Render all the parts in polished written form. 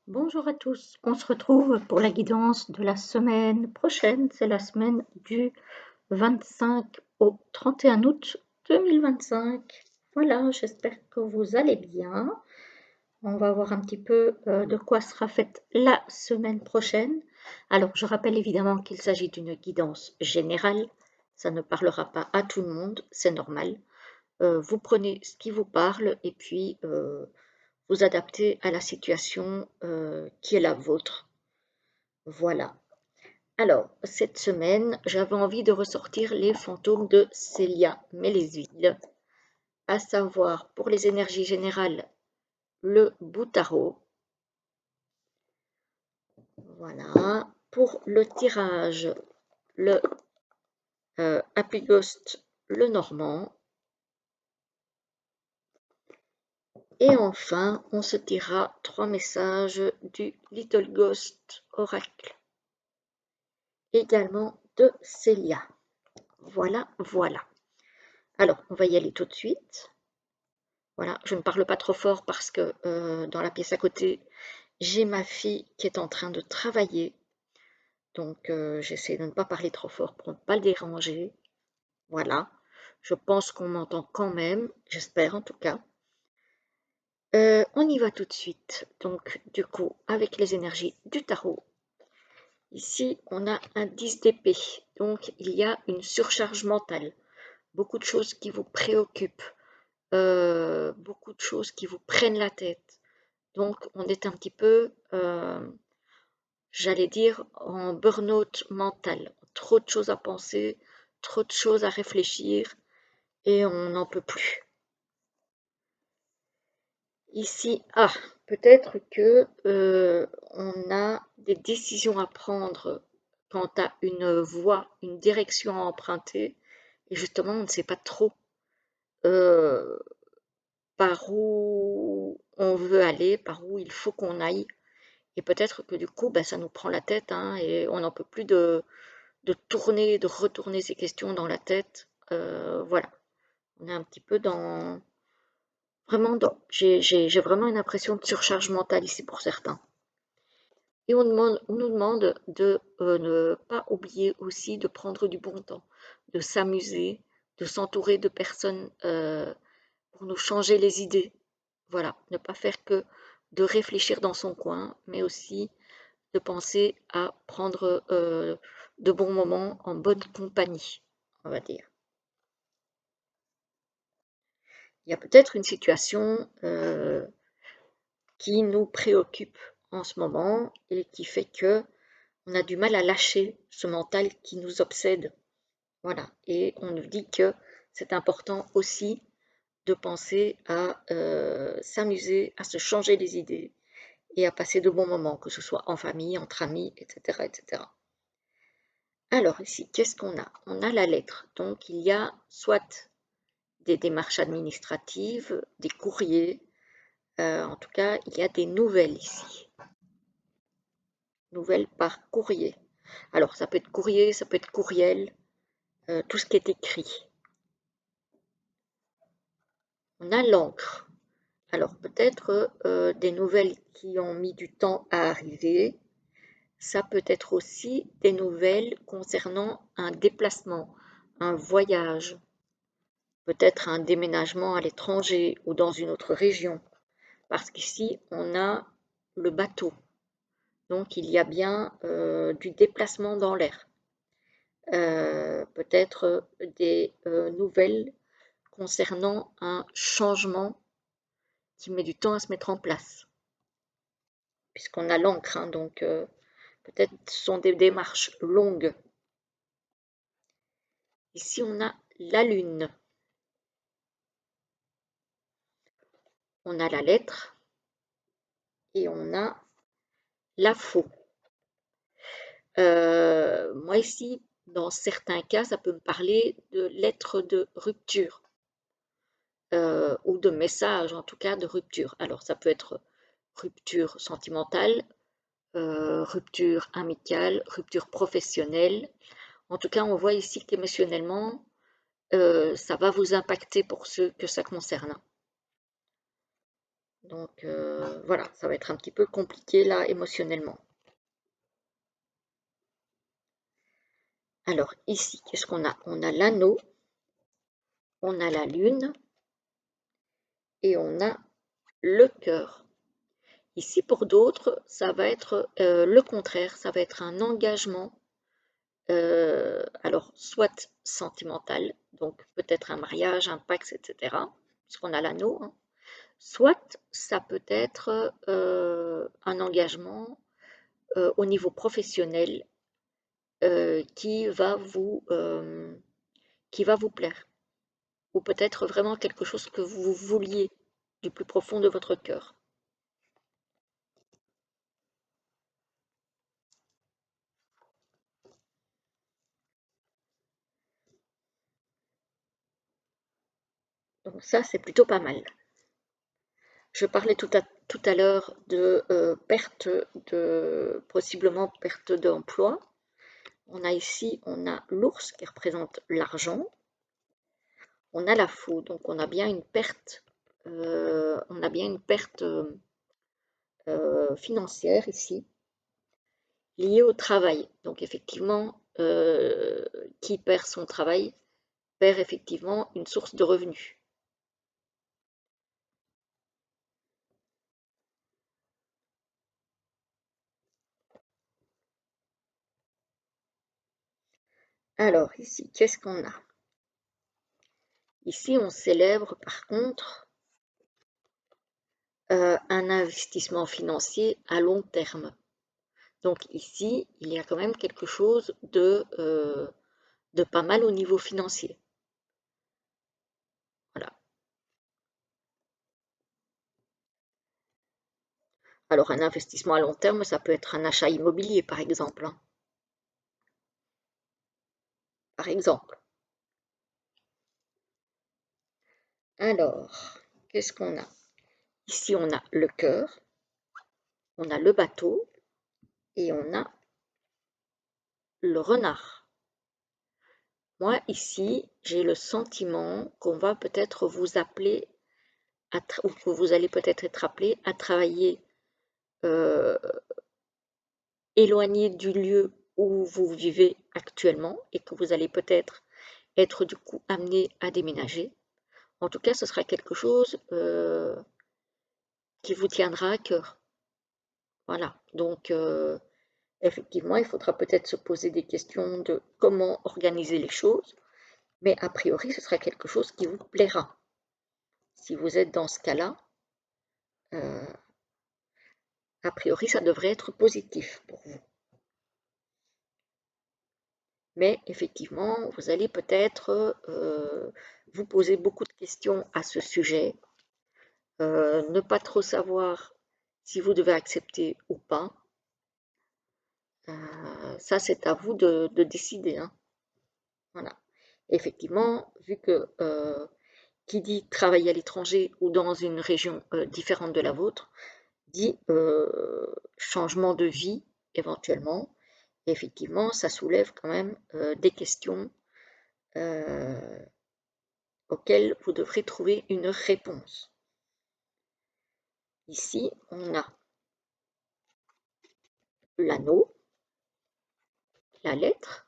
Bonjour à tous, on se retrouve pour la guidance de la semaine prochaine, c'est la semaine du 25 au 31 août 2025. Voilà, j'espère que vous allez bien. On va voir un petit peu de quoi sera faite la semaine prochaine. Alors, je rappelle évidemment qu'il s'agit d'une guidance générale, ça ne parlera pas à tout le monde, c'est normal. Vous prenez ce qui vous parle et puis vous adaptez à la situation qui est la vôtre. Voilà. Alors, cette semaine, j'avais envie de ressortir les fantômes de Célia Mélésville, à savoir pour les énergies générales, le Boutaro. Voilà. Pour le tirage, le Happy Ghost, le Normand. Et enfin, on se tirera 3 messages du Little Ghost Oracle, également de Célia. Voilà, voilà. Alors, on va y aller tout de suite. Voilà, je ne parle pas trop fort parce que dans la pièce à côté, j'ai ma fille qui est en train de travailler. Donc, j'essaie de ne pas parler trop fort pour ne pas le déranger. Voilà, je pense qu'on m'entend quand même, j'espère en tout cas. On y va tout de suite. Donc, du coup, avec les énergies du tarot. Ici, on a un 10 d'épée. Donc, il y a une surcharge mentale. Beaucoup de choses qui vous préoccupent. Beaucoup de choses qui vous prennent la tête. Donc, on est un petit peu, j'allais dire, en burn-out mental. Trop de choses à penser, trop de choses à réfléchir et on n'en peut plus. Ici, peut-être que on a des décisions à prendre quant à une voie, une direction à emprunter et justement, on ne sait pas trop euh, par où on veut aller, par où il faut qu'on aille. Et peut-être que du coup, ça nous prend la tête, hein, et on n'en peut plus de tourner, de retourner ces questions dans la tête. Voilà, on est un petit peu dans... Vraiment, j'ai vraiment une impression de surcharge mentale ici pour certains. Et on nous demande de ne pas oublier aussi de prendre du bon temps, de s'amuser, de s'entourer de personnes pour nous changer les idées. Voilà, ne pas faire que de réfléchir dans son coin, mais aussi de penser à prendre de bons moments en bonne compagnie, on va dire. Il y a peut-être une situation qui nous préoccupe en ce moment et qui fait que on a du mal à lâcher ce mental qui nous obsède. Voilà. Et on nous dit que c'est important aussi de penser à s'amuser, à se changer les idées et à passer de bons moments, que ce soit en famille, entre amis, etc., etc. Alors ici, qu'est-ce qu'on a? On a la lettre. Donc il y a soit des démarches administratives, des courriers, en tout cas, il y a des nouvelles ici. Nouvelles par courrier. Alors ça peut être courrier, ça peut être courriel, tout ce qui est écrit. On a l'encre. Alors peut-être des nouvelles qui ont mis du temps à arriver. Ça peut être aussi des nouvelles concernant un déplacement, un voyage, peut-être un déménagement à l'étranger ou dans une autre région, parce qu'ici on a le bateau, donc il y a bien du déplacement dans l'air. Peut-être des nouvelles concernant un changement qui met du temps à se mettre en place, puisqu'on a l'encre, hein, donc peut-être ce sont des démarches longues. Ici on a la lune, on a la lettre et on a la faux. Moi ici, dans certains cas, ça peut me parler de lettres de rupture ou de messages, en tout cas de rupture. Alors ça peut être rupture sentimentale, rupture amicale, rupture professionnelle. En tout cas, on voit ici qu'émotionnellement, ça va vous impacter pour ceux que ça concerne. Donc voilà, ça va être un petit peu compliqué là émotionnellement. Alors ici, qu'est-ce qu'on a? On a l'anneau, on a la lune et on a le cœur. Ici, pour d'autres, ça va être le contraire, ça va être un engagement, alors soit sentimental, donc peut-être un mariage, un pacte, etc., puisqu'on a l'anneau, hein. Soit ça peut être un engagement au niveau professionnel qui va vous plaire, ou peut-être vraiment quelque chose que vous vouliez du plus profond de votre cœur. Donc ça, c'est plutôt pas mal. Je parlais tout à l'heure de perte possiblement perte d'emploi. On a ici, on a l'ours qui représente l'argent. On a la faux, donc on a bien une perte, financière ici, liée au travail. Donc effectivement, qui perd son travail perd effectivement une source de revenus. Alors ici, qu'est-ce qu'on a? Ici, on célèbre par contre un investissement financier à long terme. Donc ici, il y a quand même quelque chose de pas mal au niveau financier. Voilà. Alors un investissement à long terme, ça peut être un achat immobilier, par exemple, hein. Par exemple. Alors, qu'est-ce qu'on a? Ici, on a le cœur, on a le bateau et on a le renard. Moi, ici, j'ai le sentiment qu'on va peut-être vous appeler, ou que vous allez peut-être être appelé à travailler euh, éloigné du lieu où vous vivez actuellement et que vous allez peut-être être du coup amené à déménager. En tout cas, ce sera quelque chose qui vous tiendra à cœur. Voilà. Donc, effectivement, il faudra peut-être se poser des questions de comment organiser les choses, mais a priori, ce sera quelque chose qui vous plaira. Si vous êtes dans ce cas-là, euh, a priori, ça devrait être positif pour vous. Mais effectivement, vous allez peut-être vous poser beaucoup de questions à ce sujet, ne pas trop savoir si vous devez accepter ou pas. Ça, c'est à vous de décider, hein. Voilà. Effectivement, vu que qui dit travailler à l'étranger ou dans une région différente de la vôtre, dit changement de vie éventuellement. Et effectivement, ça soulève quand même des questions euh, auxquelles vous devrez trouver une réponse. Ici, on a l'anneau, la lettre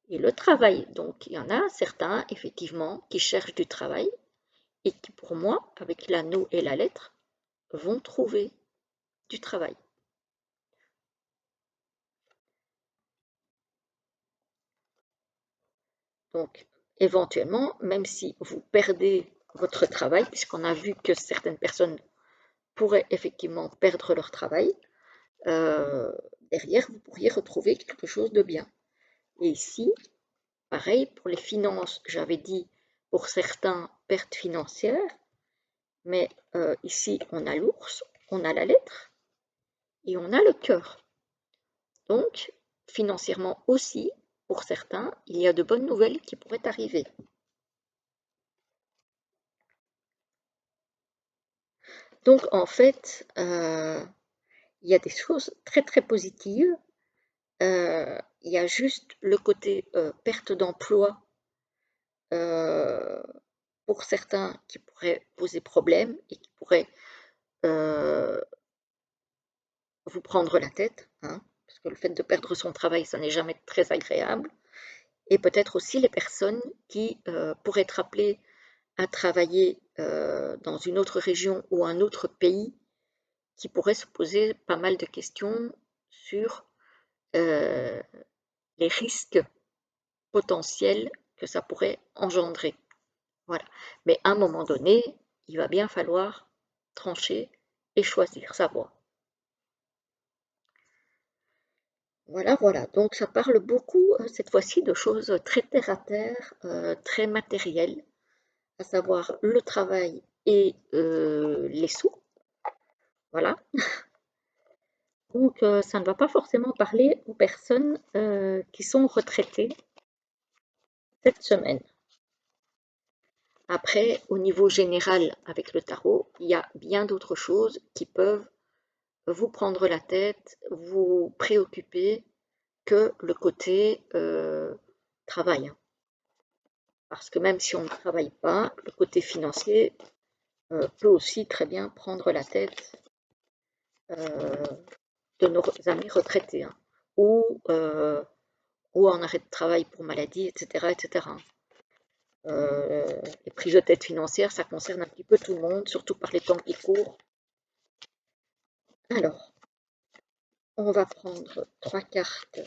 et le travail. Donc, il y en a certains, effectivement, qui cherchent du travail et qui, pour moi, avec l'anneau et la lettre, vont trouver du travail. Donc, éventuellement, même si vous perdez votre travail, puisqu'on a vu que certaines personnes pourraient effectivement perdre leur travail, euh, derrière, vous pourriez retrouver quelque chose de bien. Et ici, pareil, pour les finances, j'avais dit pour certains pertes financières, mais ici, on a l'ours, on a la lettre et on a le cœur. Donc, financièrement aussi, pour certains, il y a de bonnes nouvelles qui pourraient arriver. Donc, en fait, il y a des choses très très positives. Il y a juste le côté perte d'emploi pour certains qui pourraient poser problème et qui pourraient euh, vous prendre la tête, hein, parce que le fait de perdre son travail, ça n'est jamais très agréable, et peut-être aussi les personnes qui pourraient être appelées à travailler dans une autre région ou un autre pays, qui pourraient se poser pas mal de questions sur euh, les risques potentiels que ça pourrait engendrer. Voilà. Mais à un moment donné, il va bien falloir trancher et choisir sa voie. Voilà, voilà. Donc ça parle beaucoup cette fois-ci de choses très terre à terre, très matérielles, à savoir le travail et les sous. Voilà. Donc ça ne va pas forcément parler aux personnes qui sont retraitées cette semaine. Après, au niveau général, avec le tarot, il y a bien d'autres choses qui peuvent vous prendre la tête, vous préoccuper que le côté travail. Parce que même si on ne travaille pas, le côté financier peut aussi très bien prendre la tête euh, de nos amis retraités, hein, ou en arrêt de travail pour maladie, etc. etc. Les prises de tête financières, ça concerne un petit peu tout le monde, surtout par les temps qui courent. Alors, on va prendre 3 cartes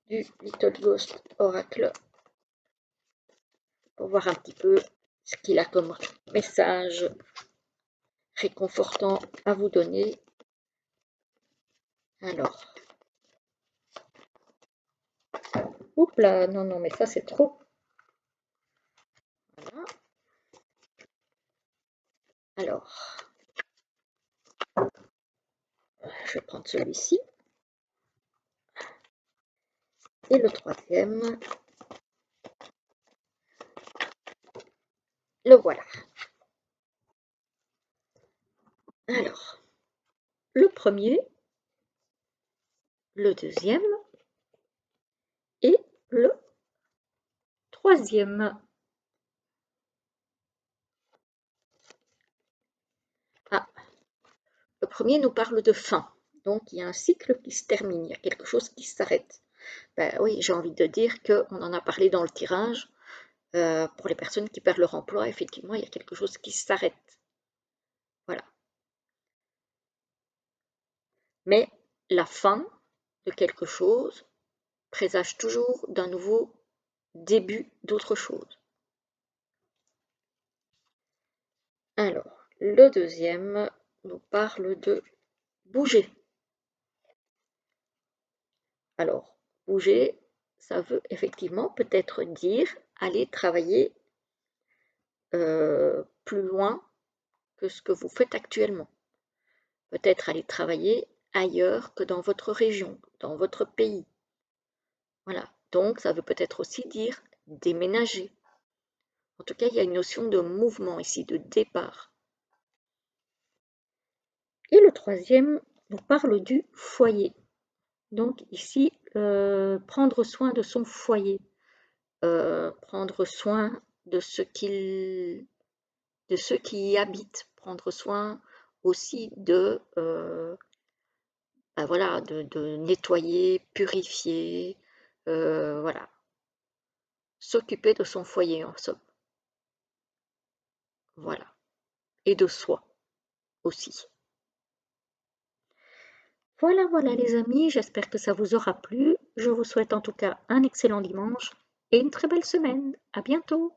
du Little Ghost Oracle pour voir un petit peu ce qu'il a comme message réconfortant à vous donner. Alors, oups là, non, non, mais ça c'est trop. Voilà. Alors, je vais prendre celui-ci. Et le troisième, le voilà. Alors, le premier, le deuxième et le troisième. Ah, le premier nous parle de fin. Donc, il y a un cycle qui se termine, il y a quelque chose qui s'arrête. Ben oui, j'ai envie de dire qu'on en a parlé dans le tirage. Pour les personnes qui perdent leur emploi, effectivement, il y a quelque chose qui s'arrête. Voilà. Mais la fin de quelque chose présage toujours d'un nouveau début d'autre chose. Alors, le deuxième nous parle de bouger. Alors, bouger, ça veut effectivement peut-être dire aller travailler plus loin que ce que vous faites actuellement. Peut-être aller travailler ailleurs que dans votre région, dans votre pays. Voilà. Donc, ça veut peut-être aussi dire déménager. En tout cas, il y a une notion de mouvement ici, de départ. Et le troisième nous parle du foyer. Donc ici, prendre soin de son foyer, prendre soin de ceux qui y habitent, prendre soin aussi ben voilà, de nettoyer, purifier, voilà, s'occuper de son foyer en somme. Voilà. Et de soi aussi. Voilà, voilà les amis, j'espère que ça vous aura plu. Je vous souhaite en tout cas un excellent dimanche et une très belle semaine. À bientôt!